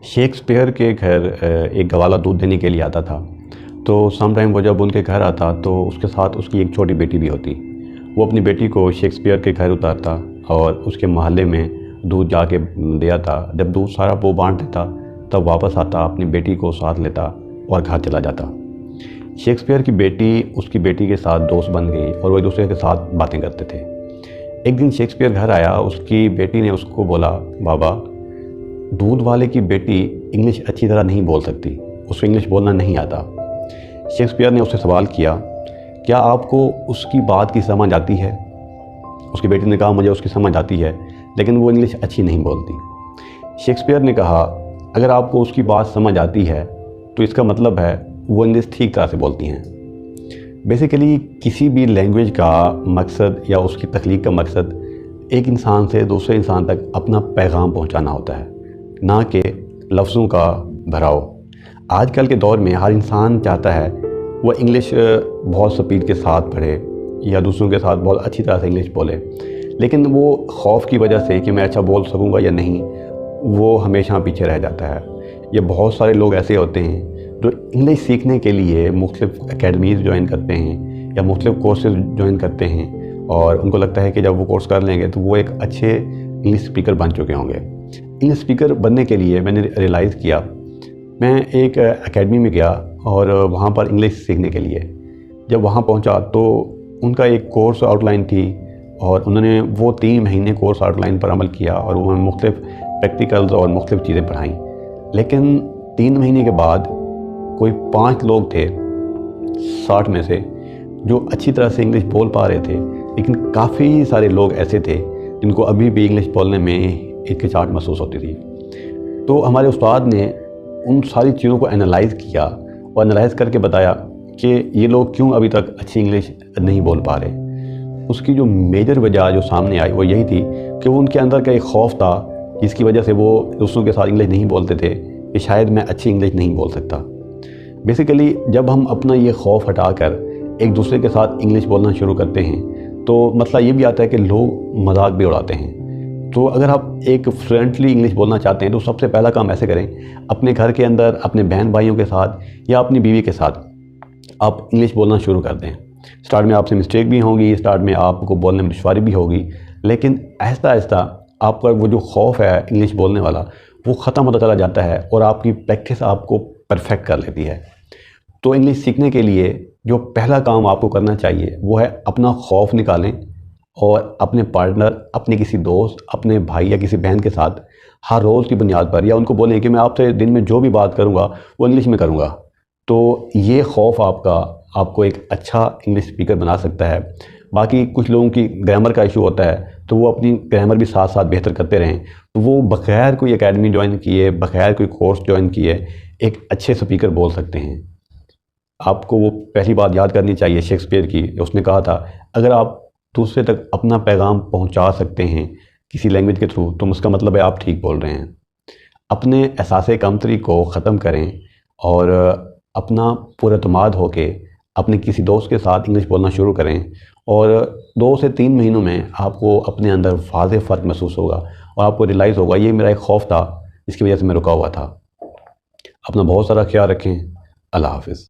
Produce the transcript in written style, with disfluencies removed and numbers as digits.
Shakespeare के घर एक गवाला दूध देने के लिए आता था। तो सम टाइम वो जब उनके घर आता तो उसके साथ उसकी एक छोटी बेटी भी होती। वो अपनी बेटी को शेक्सपियर के घर उतारता और उसके मोहल्ले में दूध जाके दिया था। जब दूध सारा वो बांट देता तब वापस आता, अपनी बेटी को साथ लेता और घर चला जाता। शेक्सपियर की बेटी उसकी बेटी के साथ दोस्त बन गई और वो एक दूसरे के साथ बातें करते थे। एक दिन शेक्सपियर घर आया, उसकी बेटी ने उसको बोला, बाबा, दूध वाले की बेटी इंग्लिश अच्छी तरह नहीं बोल सकती, उसको इंग्लिश बोलना नहीं आता। शेक्सपियर ने उससे सवाल किया, क्या आपको उसकी बात की समझ आती है? उसकी बेटी ने कहा, मुझे उसकी समझ आती है, लेकिन वो इंग्लिश अच्छी नहीं बोलती। शेक्सपियर ने कहा, अगर आपको उसकी बात समझ आती है तो इसका मतलब है वो इंग्लिश ठीक तरह से बोलती हैं। बेसिकली किसी भी लैंग्वेज का मकसद या उसकी तख्लीक का मकसद एक इंसान से दूसरे इंसान तक अपना पैगाम पहुंचाना होता है, ना कि लफ्ज़ों का भराव। आजकल के दौर में हर इंसान चाहता है वो इंग्लिश बहुत स्पीड के साथ पढ़े या दूसरों के साथ बहुत अच्छी तरह से इंग्लिश बोले, लेकिन वो खौफ की वजह से कि मैं अच्छा बोल सकूंगा या नहीं, वो हमेशा पीछे रह जाता है। ये बहुत सारे लोग ऐसे होते हैं जो इंग्लिश सीखने के लिए मुख्तलिफ एकेडमीज़ ज्वाइन करते हैं या मुख्तलिफ कोर्सेज ज्वाइन करते हैं और उनको लगता है कि जब वो कोर्स कर लेंगे तो वो एक अच्छे इंग्लिश स्पीकर बन चुके होंगे। इंग्लिश स्पीकर बनने के लिए मैंने रियलाइज़ किया, मैं एक एकेडमी में गया और वहाँ पर इंग्लिश सीखने के लिए जब वहाँ पहुँचा तो उनका एक कोर्स आउटलाइन थी और उन्होंने वो 3 महीने कोर्स आउटलाइन पर अमल किया और उन्होंने मुख्तलिफ प्रैक्टिकल्स और मुख्तलिफ चीज़ें पढ़ाईं। लेकिन 3 महीने के बाद कोई 5 लोग थे 60 में से जो अच्छी तरह से इंग्लिश बोल पा रहे थे, लेकिन काफ़ी सारे लोग ऐसे थे जिनको अभी भी इंग्लिश बोलने में हिचकिचाहट महसूस होती थी। तो हमारे उस्ताद ने उन सारी चीज़ों को एनालाइज़ किया और एनालाइज़ करके बताया कि ये लोग क्यों अभी तक अच्छी इंग्लिश नहीं बोल पा रहे। उसकी जो मेजर वजह जो सामने आई वो यही थी कि वो उनके अंदर का एक खौफ था जिसकी वजह से वो दूसरों के साथ इंग्लिश नहीं बोलते थे कि शायद मैं अच्छी इंग्लिश नहीं बोल सकता। बेसिकली जब हम अपना ये खौफ हटाकर एक दूसरे के साथ इंग्लिश बोलना शुरू करते हैं तो मसला ये भी आता है कि लोग मजाक भी उड़ाते हैं। तो अगर आप एक फ्लुएंटली इंग्लिश बोलना चाहते हैं तो सबसे पहला काम ऐसे करें, अपने घर के अंदर अपने बहन भाइयों के साथ या अपनी बीवी के साथ आप इंग्लिश बोलना शुरू कर दें। स्टार्ट में आपसे मिस्टेक भी होंगी, स्टार्ट में आपको बोलने में दुश्वारी भी होगी, लेकिन आहिस्ता आहिस्ता आपका वो जो खौफ है इंग्लिश बोलने वाला वो ख़त्म होता चला जाता है और आपकी प्रैक्टिस आपको परफेक्ट कर लेती है। तो इंग्लिश सीखने के लिए जो पहला काम आपको करना चाहिए वो है अपना खौफ निकालें और अपने पार्टनर, अपने किसी दोस्त, अपने भाई या किसी बहन के साथ हर रोज़ की बुनियाद पर या उनको बोलें कि मैं आपसे दिन में जो भी बात करूँगा वो इंग्लिश में करूँगा। तो ये खौफ आपको एक अच्छा इंग्लिश स्पीकर बना सकता है। बाकी कुछ लोगों की ग्रामर का इशू होता है तो वो अपनी ग्रामर भी साथ साथ बेहतर करते रहें, तो वो बग़ैर कोई एकेडमी ज्वाइन किए, बग़ैर कोई कोर्स ज्वाइन किए एक अच्छे स्पीकर बोल सकते हैं। आपको वो पहली बात याद करनी चाहिए शेक्सपियर की, उसने कहा था अगर आप दूसरे तक अपना पैगाम पहुंचा सकते हैं किसी लैंग्वेज के थ्रू तो उसका मतलब है आप ठीक बोल रहे हैं। अपने एहसास कमतरी को ख़त्म करें और अपना पुरएतमाद होके अपने किसी दोस्त के साथ इंग्लिश बोलना शुरू करें और 2 से 3 महीनों में आपको अपने अंदर वाज़ेह फ़र्क महसूस होगा और आपको रियलाइज़ होगा ये मेरा एक खौफ था जिसकी वजह से मैं रुका हुआ था। अपना बहुत सारा ख्याल रखें। अल्लाह हाफ़िज़।